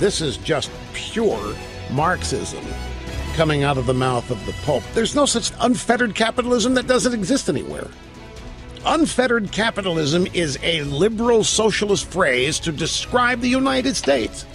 This is just pure Marxism coming out of the mouth of the Pope. There's no such unfettered capitalism. That doesn't exist anywhere. Unfettered capitalism is a liberal socialist phrase to describe the United States.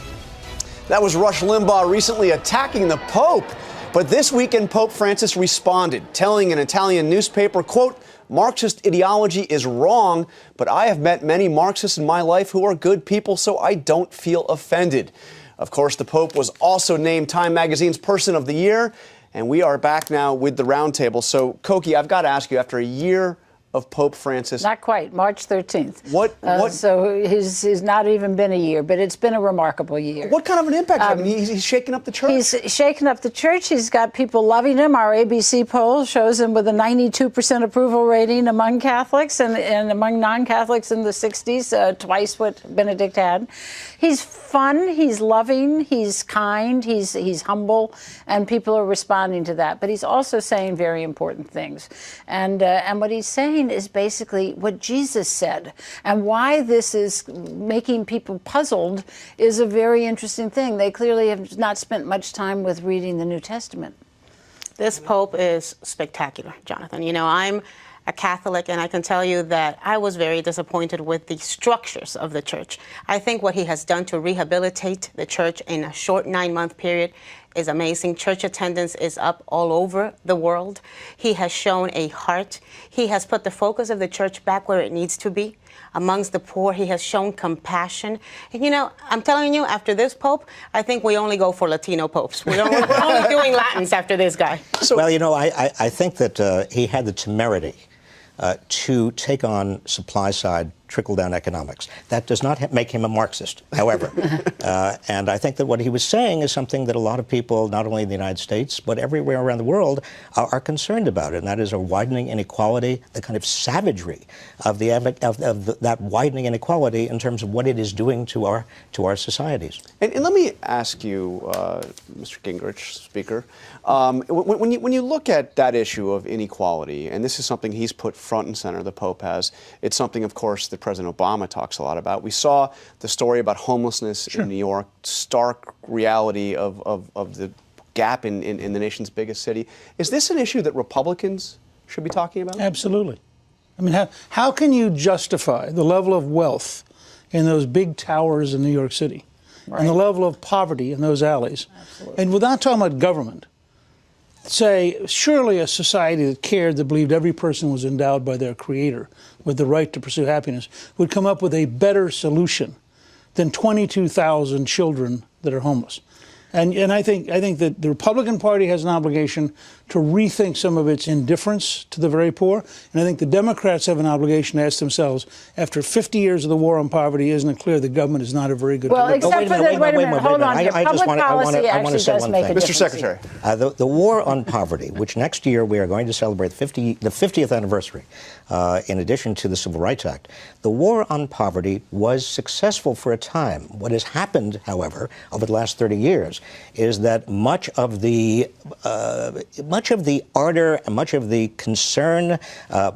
That was Rush Limbaugh recently attacking the Pope. But this weekend, Pope Francis responded, telling an Italian newspaper, quote, "Marxist ideology is wrong, but I have met many Marxists in my life who are good people, so I don't feel offended." Of course, the Pope was also named Time Magazine's Person of the Year, and we are back now with the Roundtable. So, Cokie, I've got to ask you, after a year of Pope Francis. Not quite, March 13th. What? So he's not even been a year, but it's been a remarkable year. What kind of an impact? I mean, he's shaking up the church. He's shaking up the church. He's got people loving him. Our ABC poll shows him with a 92% approval rating among Catholics and among non-Catholics in the 60s, twice what Benedict had. He's fun, he's loving, he's kind, he's humble, and people are responding to that. But he's also saying very important things. And what he's saying is basically what Jesus said. And why this is making people puzzled is a very interesting thing. They clearly have not spent much time with reading the New Testament. This Pope is spectacular, Jonathan. You know, I'm a Catholic, and I can tell you that I was very disappointed with the structures of the church. I think what he has done to rehabilitate the church in a short 9-month period is amazing. Church attendance is up all over the world. He has shown a heart. He has put the focus of the church back where it needs to be, amongst the poor. He has shown compassion. And, you know, I'm telling you, after this Pope, I think we only go for Latino popes. We're only doing Latins after this guy. Well, you know, I think that he had the temerity to take on supply-side trickle-down economics. That does not make him a Marxist, however. And I think that what he was saying is something that a lot of people, not only in the United States, but everywhere around the world, are concerned about, and that is a widening inequality, the kind of savagery of that widening inequality in terms of what it is doing to our societies. And let me ask you, Mr. Gingrich, Speaker, when you look at that issue of inequality, and this is something he's put front and center, the Pope has, it's something, of course, that President Obama talks a lot about. We saw the story about homelessness in New York, stark reality of the gap in the nation's biggest city. Is this an issue that Republicans should be talking about? Absolutely. I mean, how can you justify the level of wealth in those big towers in New York City, right, and the level of poverty in those alleys? Absolutely. And without talking about government, say, surely a society that cared, that believed every person was endowed by their creator with the right to pursue happiness, would come up with a better solution than 22,000 children that are homeless. And I think that the Republican Party has an obligation to rethink some of its indifference to the very poor. And I think the Democrats have an obligation to ask themselves, after 50 years of the war on poverty, isn't it clear the government is not a very good Well, except for that, wait a minute, hold on here. Public policy actually does make a difference. Mr. Secretary. The war on poverty, which next year we are going to celebrate the 50th anniversary, in addition to the Civil Rights Act, the war on poverty was successful for a time. What has happened, however, over the last 30 years is that much of the ardor, much of the concern,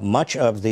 much of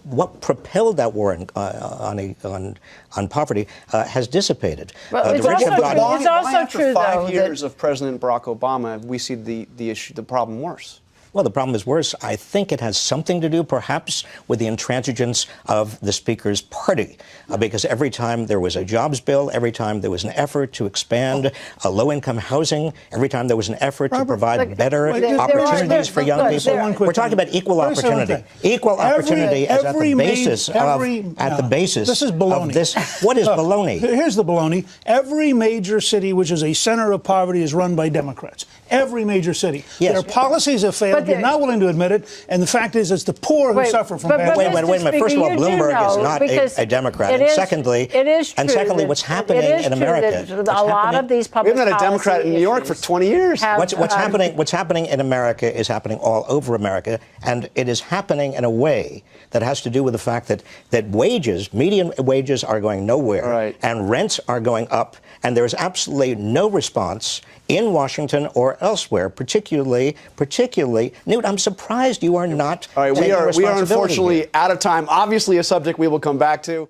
what propelled that war on poverty has dissipated. Well, it's also true, though, after 5 years of President Barack Obama, we see the problem worse. Well, the problem is worse. I think it has something to do, perhaps, with the intransigence of the Speaker's party, because every time there was a jobs bill, every time there was an effort to expand low-income housing, every time there was an effort to provide better opportunities for young people. We're talking about equal opportunity. Equal opportunity is at the basis of this is baloney. What is baloney? Here's the baloney. Every major city which is a center of poverty is run by Democrats. Every major city. Yes. Their policies have failed. You're not willing to admit it. And the fact is, it's the poor who suffer from bad. Wait a minute. First of all, Bloomberg is not a Democrat. And secondly, what's happening in America? A lot of these public policies. We've had a Democrat in New York for 20 years. What's happening in America is happening all over America, and it is happening in a way that has to do with the fact that wages, median wages, are going nowhere, and rents are going up, and there is absolutely no response in Washington or elsewhere, particularly, Newt, I'm surprised you are not. All right, we are unfortunately out of time. Obviously, a subject we will come back to.